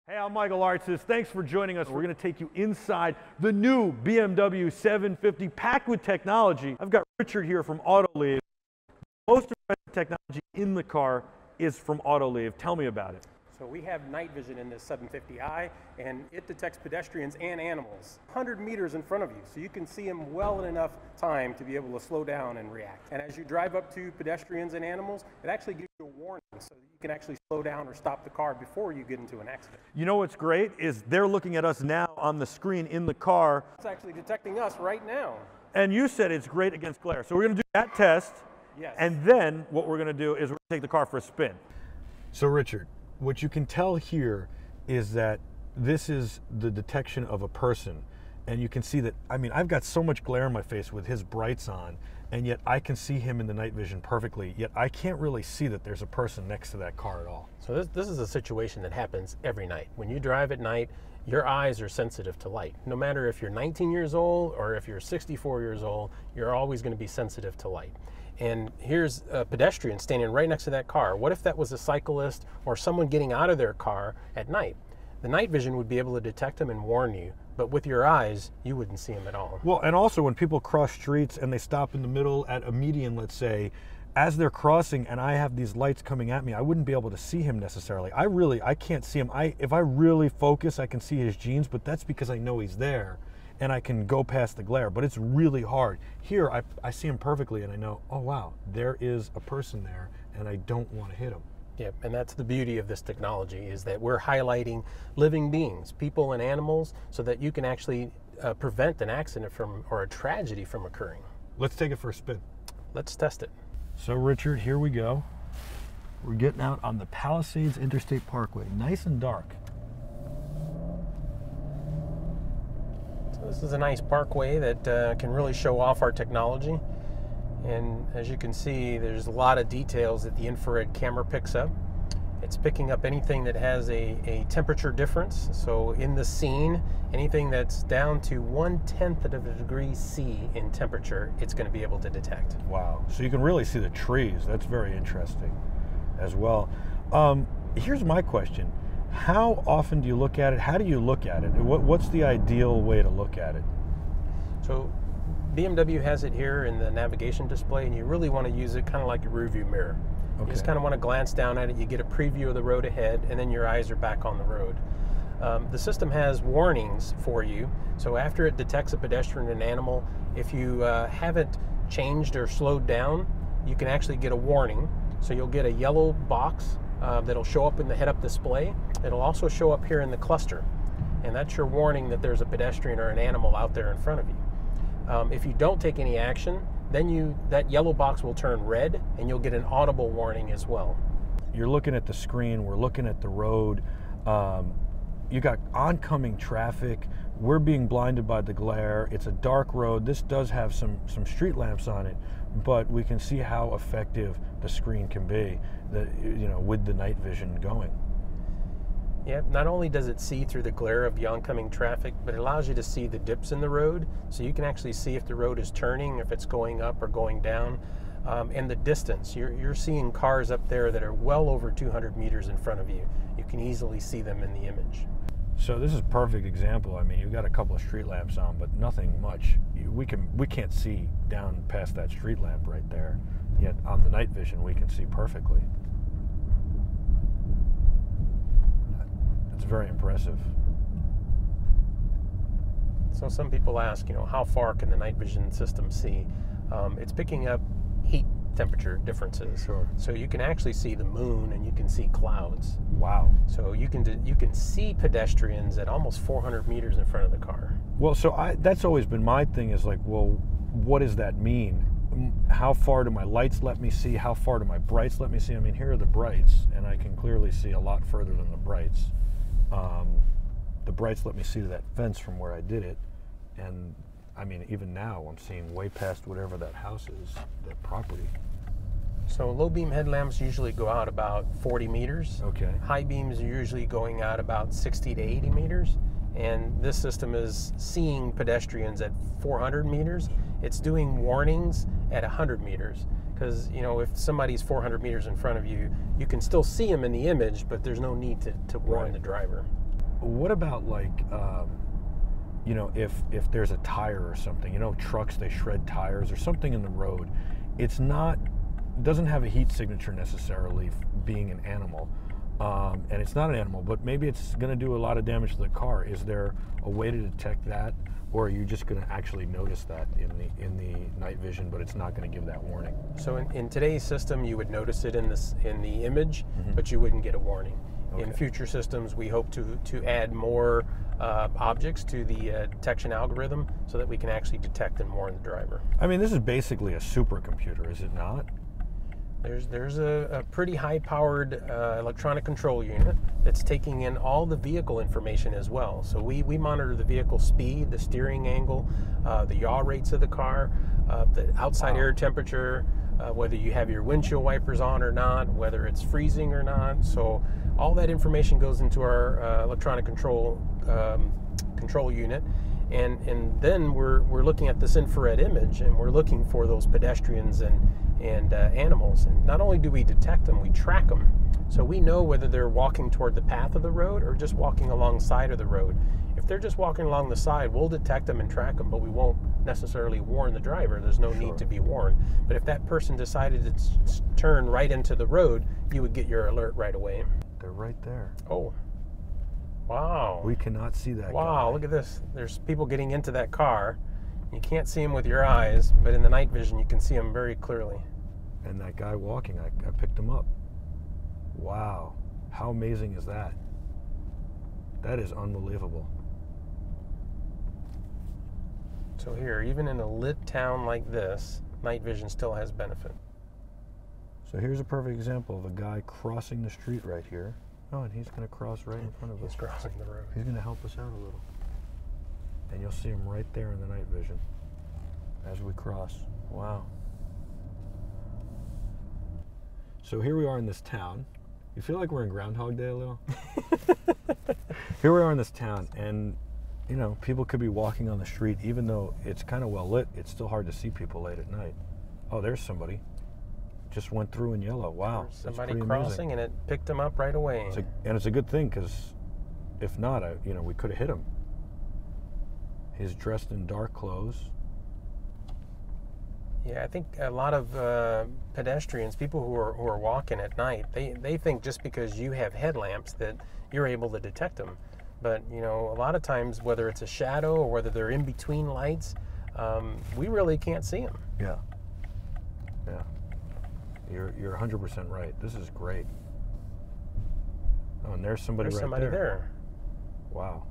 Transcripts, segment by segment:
Hey, I'm Michael Artsis. Thanks for joining us. We're going to take you inside the new BMW 750 packed with technology. I've got Richard here from Autoliv. Most impressive technology in the car is from Autoliv. Tell me about it. So we have night vision in this 750i, and it detects pedestrians and animals 100 meters in front of you, so you can see them well in enough time to be able to slow down and react. And as you drive up to pedestrians and animals, it actually gives you a warning so that you can actually slow down or stop the car before you get into an accident. You know what's great is they're looking at us now on the screen in the car. It's actually detecting us right now. And you said it's great against glare. So we're going to do that test. Yes. And then what we're going to do is we're going to take the car for a spin. So Richard, what you can tell here is that this is the detection of a person. And you can see that, I mean, I've got so much glare in my face with his brights on, and yet I can see him in the night vision perfectly, yet I can't really see that there's a person next to that car at all. So this is a situation that happens every night. When you drive at night, your eyes are sensitive to light. No matter if you're 19 years old or if you're 64 years old, you're always going to be sensitive to light. And here's a pedestrian standing right next to that car. What if that was a cyclist or someone getting out of their car at night? The night vision would be able to detect them and warn you, but with your eyes, you wouldn't see them at all. Well, and also when people cross streets and they stop in the middle at a median, let's say, as they're crossing and I have these lights coming at me, I wouldn't be able to see him necessarily. I can't see him. If I really focus, I can see his jeans, but that's because I know he's there and I can go past the glare, but it's really hard. Here, I see him perfectly and I know, oh wow, there is a person there and I don't want to hit him. Yep, and that's the beauty of this technology, is that we're highlighting living beings, people and animals, so that you can actually prevent an accident or a tragedy from occurring. Let's take it for a spin. Let's test it. So Richard, here we go. We're getting out on the Palisades Interstate Parkway, nice and dark. This is a nice parkway that can really show off our technology. And as you can see, there's a lot of details that the infrared camera picks up. It's picking up anything that has a temperature difference. So in the scene, anything that's down to 1/10 of a degree C in temperature, it's going to be able to detect. Wow. So you can really see the trees. That's very interesting as well. Here's my question. How often do you look at it? How do you look at it? What's the ideal way to look at it? So BMW has it here in the navigation display, and you really want to use it kind of like a rear view mirror. Okay. You just kind of want to glance down at it, you get a preview of the road ahead, and then your eyes are back on the road. The system has warnings for you, so after it detects a pedestrian and animal, if you haven't changed or slowed down, you can actually get a warning. So you'll get a yellow box that'll show up in the head-up display. It'll also show up here in the cluster, and that's your warning that there's a pedestrian or an animal out there in front of you. If you don't take any action, then that yellow box will turn red and you'll get an audible warning as well. You're looking at the screen, we're looking at the road. You got oncoming traffic. We're being blinded by the glare. It's a dark road. This does have some street lamps on it, but we can see how effective the screen can be, with the night vision going. Yeah, not only does it see through the glare of the oncoming traffic, but it allows you to see the dips in the road, so you can actually see if the road is turning, if it's going up or going down, and the distance. You're seeing cars up there that are well over 200 meters in front of you. You can easily see them in the image. So this is a perfect example. I mean, you've got a couple of street lamps on, but nothing much. We can't see down past that street lamp right there, yet on the night vision we can see perfectly. It's very impressive. So some people ask, how far can the night vision system see? It's picking up heat temperature differences. Sure. So you can actually see the moon and you can see clouds. Wow. So you can see pedestrians at almost 400 meters in front of the car. Well, so that's always been my thing, is like, well, what does that mean? How far do my lights let me see? How far do my brights let me see? I mean, here are the brights, and I can clearly see a lot further than the brights. The brights let me see to that fence from where I did it, and I mean, even now I'm seeing way past whatever that house is, that property. So low beam headlamps usually go out about 40 meters. Okay. High beams are usually going out about 60 to 80 meters. And this system is seeing pedestrians at 400 meters. It's doing warnings at 100 meters. Because, if somebody's 400 meters in front of you, you can still see them in the image, but there's no need to warn the driver. what about like, you know, if there's a tire or something, you know, trucks, they shred tires or something in the road. It's not, doesn't have a heat signature necessarily being an animal. And it's not an animal, but maybe it's going to do a lot of damage to the car. Is there a way to detect that, or are you just going to actually notice that in the night vision, but it's not going to give that warning? So in today's system, you would notice it in the image, but you wouldn't get a warning. Okay. In future systems, we hope to add more objects to the detection algorithm so that we can actually detect and warn the driver. I mean, this is basically a supercomputer, is it not? There's a pretty high-powered electronic control unit that's taking in all the vehicle information as well. So we monitor the vehicle speed, the steering angle, the yaw rates of the car, the outside air temperature, whether you have your windshield wipers on or not, whether it's freezing or not. So all that information goes into our electronic control unit. And then we're looking at this infrared image, and we're looking for those pedestrians and animals. And not only do we detect them, we track them. So we know whether they're walking toward the path of the road or just walking alongside of the road. If they're just walking along the side, we'll detect them and track them, but we won't necessarily warn the driver. There's no need to be warned. But if that person decided to turn right into the road, you would get your alert right away. They're right there. Oh. Wow. We cannot see that guy. Wow, look at this. There's people getting into that car. You can't see them with your eyes, but in the night vision, you can see them very clearly. And that guy walking, I picked him up. Wow. How amazing is that? That is unbelievable. So here, even in a lit town like this, night vision still has benefit. So here's a perfect example of a guy crossing the street right here. Oh, and he's going to cross right in front of us. He's crossing the road. He's going to help us out a little. And you'll see him right there in the night vision as we cross. Wow. So here we are in this town. You feel like we're in Groundhog Day a little? Here we are in this town, and you know, people could be walking on the street. Even though it's kind of well lit, it's still hard to see people late at night. Oh, there's somebody. Just went through in yellow. Wow. Somebody crossing, and it picked him up right away. And it's a good thing, because if not, you know, we could have hit him. He's dressed in dark clothes. Yeah, I think a lot of pedestrians, people who are walking at night, they think just because you have headlamps that you're able to detect them. But, you know, a lot of times, whether it's a shadow or whether they're in between lights, we really can't see them. Yeah. Yeah. You're 100% right. This is great. Oh, and there's somebody right there. There's somebody there. Wow.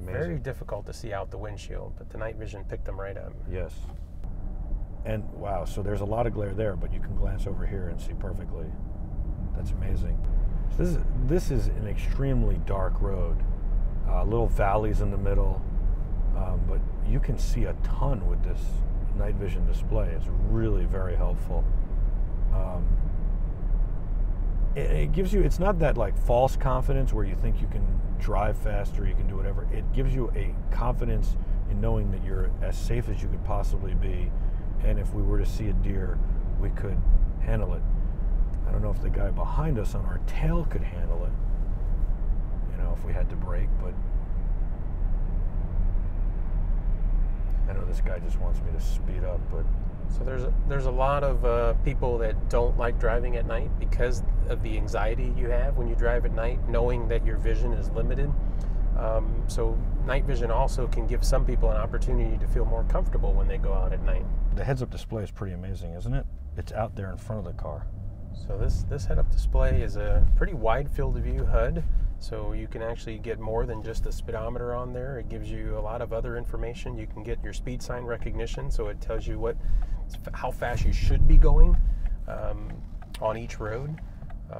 Amazing. Very difficult to see out the windshield, but the night vision picked them right up. Yes. And wow, so there's a lot of glare there, but you can glance over here and see perfectly. That's amazing. So this is an extremely dark road. Little valleys in the middle, but you can see a ton with this night vision display. It's really very helpful. It gives you, it's not that like false confidence where you think you can drive faster, you can do whatever. It gives you a confidence in knowing that you're as safe as you could possibly be, and if we were to see a deer, we could handle it. I don't know if the guy behind us on our tail could handle it, you know, if we had to brake, but I know this guy just wants me to speed up, but... So there's a lot of people that don't like driving at night because of the anxiety you have when you drive at night, knowing that your vision is limited. So night vision also can give some people an opportunity to feel more comfortable when they go out at night. The heads-up display is pretty amazing, isn't it? It's out there in front of the car. So this head-up display is a pretty wide field of view HUD. So you can actually get more than just the speedometer on there. It gives you a lot of other information. You can get your speed sign recognition, so it tells you how fast you should be going on each road.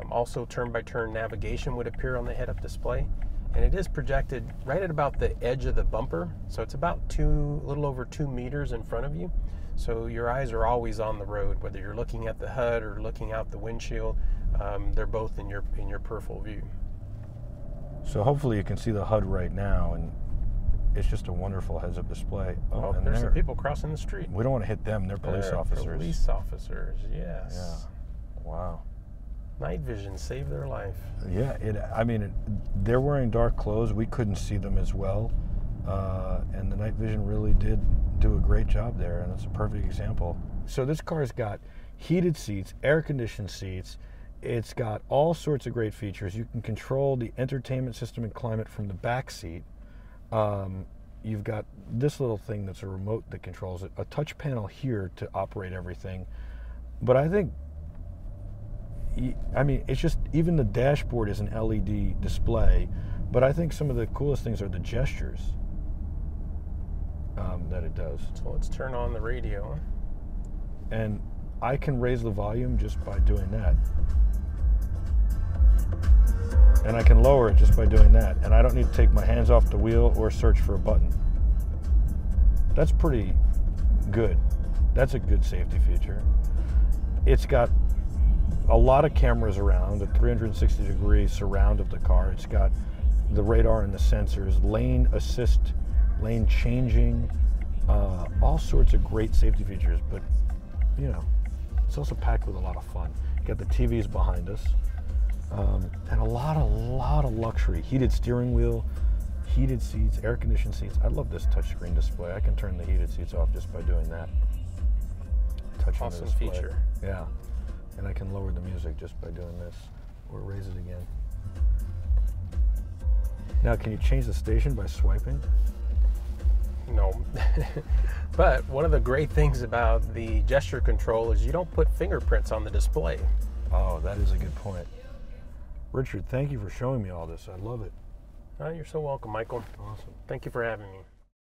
Also, turn-by-turn navigation would appear on the head-up display, and it is projected right at about the edge of the bumper. So it's about a little over 2 meters in front of you. So your eyes are always on the road, whether you're looking at the HUD or looking out the windshield. They're both in your peripheral view. So hopefully you can see the HUD right now, and it's just a wonderful heads-up display. Oh, and there's some people crossing the street. We don't want to hit them. They're police officers. Police officers, yes. Yeah. Wow. Night vision saved their life. Yeah, I mean, they're wearing dark clothes. We couldn't see them as well. And the night vision really did do a great job there, and it's a perfect example. So this car's got heated seats, air-conditioned seats. It's got all sorts of great features. You can control the entertainment system and climate from the back seat. You've got this little thing that's a remote that controls it, a touch panel here to operate everything. But I think, I mean, it's just, even the dashboard is an LED display, but I think some of the coolest things are the gestures that it does. So let's turn on the radio. And I can raise the volume just by doing that. And I can lower it just by doing that. And I don't need to take my hands off the wheel or search for a button. That's pretty good. That's a good safety feature. It's got a lot of cameras around, a 360-degree surround of the car. It's got the radar and the sensors, lane assist, lane changing, all sorts of great safety features. But, you know, it's also packed with a lot of fun. You got the TVs behind us, and a lot of luxury. Heated steering wheel, heated seats, air-conditioned seats. I love this touchscreen display. I can turn the heated seats off just by doing that. Touching Awesome the display. feature. Yeah, and I can lower the music just by doing this, or raise it again. Now, can you change the station by swiping? No. But one of the great things about the gesture control is you don't put fingerprints on the display. Oh, that is a good point. Richard, thank you for showing me all this. I love it. Oh, you're so welcome, Michael. Awesome. Thank you for having me.